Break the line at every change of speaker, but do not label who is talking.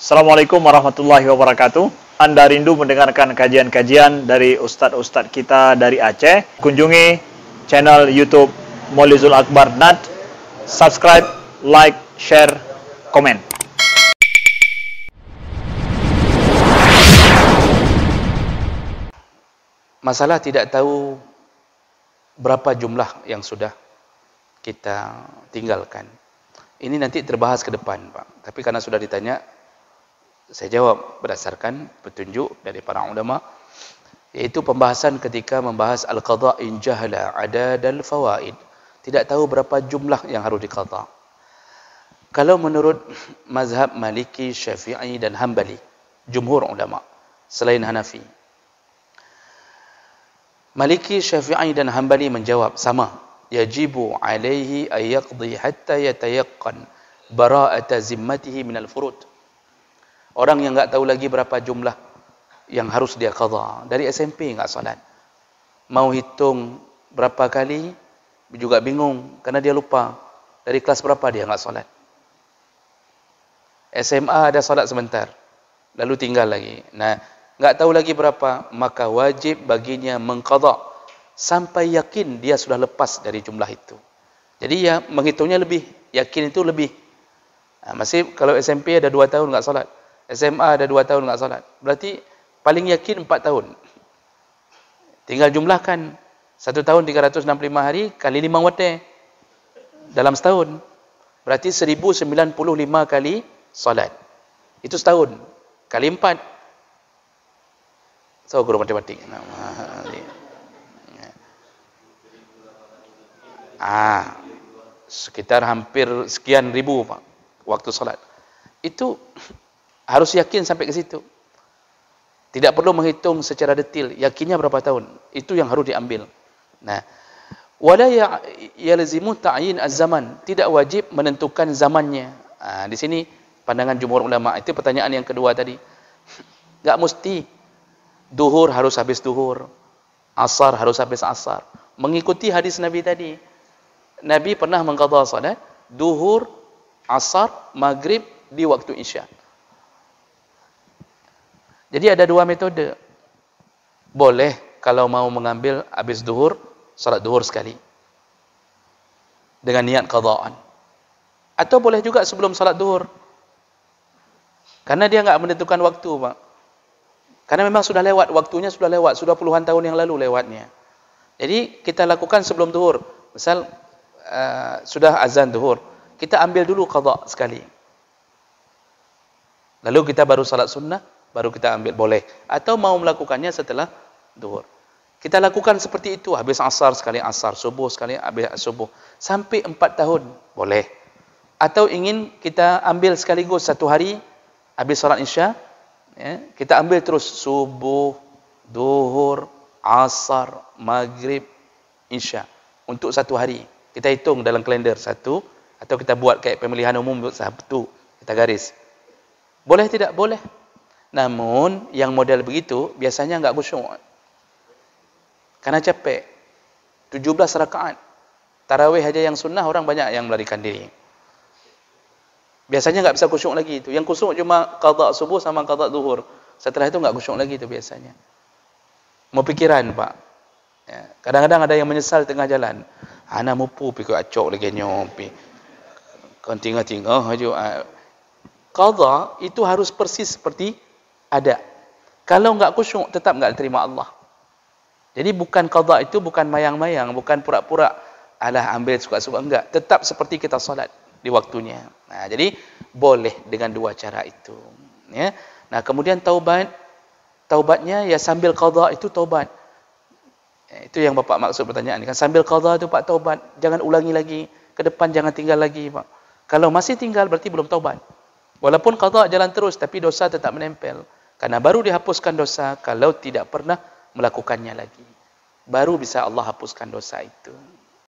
Assalamualaikum warahmatullahi wabarakatuh. Anda rindu mendengarkan kajian-kajian dari ustadz-ustadz kita dari Aceh? Kunjungi channel YouTube Maulizul Akbar NAD. Subscribe, like, share, komen.
Masalah tidak tahu berapa jumlah yang sudah kita tinggalkan. Ini nanti terbahas ke depan, Pak. Tapi karena sudah ditanya, saya jawab berdasarkan petunjuk dari para ulama, yaitu pembahasan ketika membahas al-qadha in jahala adad al-fawaid. Tidak tahu berapa jumlah yang harus diqadha. Kalau menurut mazhab Maliki, Syafi'i dan Hambali, jumhur ulama selain Hanafi, Maliki, Syafi'i dan Hambali menjawab sama, yajibu alaihi ayyaqdi hatta yatayaqqan bara'ata zimmatihi minal furud. Orang yang enggak tahu lagi berapa jumlah yang harus dia qadha, dari SMP enggak salat, mau hitung berapa kali juga bingung karena dia lupa dari kelas berapa dia enggak salat. SMA ada salat sebentar, lalu tinggal lagi. Nah, enggak tahu lagi berapa, maka wajib baginya mengqadha sampai yakin dia sudah lepas dari jumlah itu. Jadi ya menghitungnya lebih, yakin itu lebih. Nah, masih kalau SMP ada 2 tahun enggak salat, SMA ada 2 tahun enggak salat, berarti paling yakin 4 tahun. Tinggal jumlahkan 1 tahun 365 hari kali 5 wate dalam setahun, berarti 1095 kali salat. Itu setahun kali 4. So guru matematik. Sekitar hampir sekian ribu, Pak, waktu salat. Itu harus yakin sampai ke situ. Tidak perlu menghitung secara detail, yakinnya berapa tahun. Itu yang harus diambil. Nah, wala yalzimu ta'yin az-zaman, tidak wajib menentukan zamannya. Di sini pandangan jumhur ulama. Itu pertanyaan yang kedua tadi. Enggak mesti duhur harus habis duhur, asar harus habis asar. Mengikuti hadis Nabi tadi. Nabi pernah mengqadha salat duhur, asar, maghrib di waktu isya. Jadi ada 2 metode. Boleh kalau mau mengambil habis duhur, salat duhur sekali dengan niat qadhaan. Atau boleh juga sebelum salat duhur. Karena dia enggak menentukan waktu, Pak. Karena memang sudah lewat, waktunya sudah lewat, sudah puluhan tahun yang lalu lewatnya. Jadi kita lakukan sebelum duhur. Misal sudah azan duhur, kita ambil dulu qadha sekali. Lalu kita baru salat sunnah, baru kita ambil, boleh. Atau mau melakukannya setelah duhur. Kita lakukan seperti itu, habis asar sekali asar, subuh sekali habis subuh, sampai 4 tahun, boleh. Atau ingin kita ambil sekaligus 1 hari, habis salat isya, ya, kita ambil terus subuh, duhur, asar, maghrib, isya, untuk 1 hari. Kita hitung dalam kalender 1, atau kita buat kayak pemilihan umum Sabtu, kita garis. Boleh tidak? Boleh. Namun yang model begitu biasanya enggak khusyuk. Karena capek. 17 rakaat. Tarawih aja yang sunnah orang banyak yang melarikan diri. Biasanya enggak bisa khusyuk lagi itu. Yang khusyuk cuma qadha subuh sama qadha zuhur. Setelah itu enggak khusyuk lagi itu biasanya. Mau pikiran, Pak. Ya, kadang-kadang ada yang menyesal tengah jalan. Ana mupu pi ko acok lagi nyopi. Kon tinggal-tinggal aja. Qadha itu harus persis seperti ada. Kalau enggak khusyuk, tetap enggak terima Allah. Jadi bukan qadha itu bukan mayang-mayang, bukan pura-pura alah ambil suka-suka, enggak. Tetap seperti kita salat di waktunya. Nah, jadi boleh dengan 2 cara itu. Ya. Nah, kemudian taubatnya ya sambil qadha itu taubat. Ya, itu yang Bapak maksud pertanyaan ini kan, sambil qadha itu Pak taubat, jangan ulangi lagi, ke depan jangan tinggal lagi, Pak. Kalau masih tinggal berarti belum taubat. Walaupun qadha jalan terus, tapi dosa tetap menempel. Karena baru dihapuskan dosa kalau tidak pernah melakukannya lagi. Baru bisa Allah hapuskan dosa itu.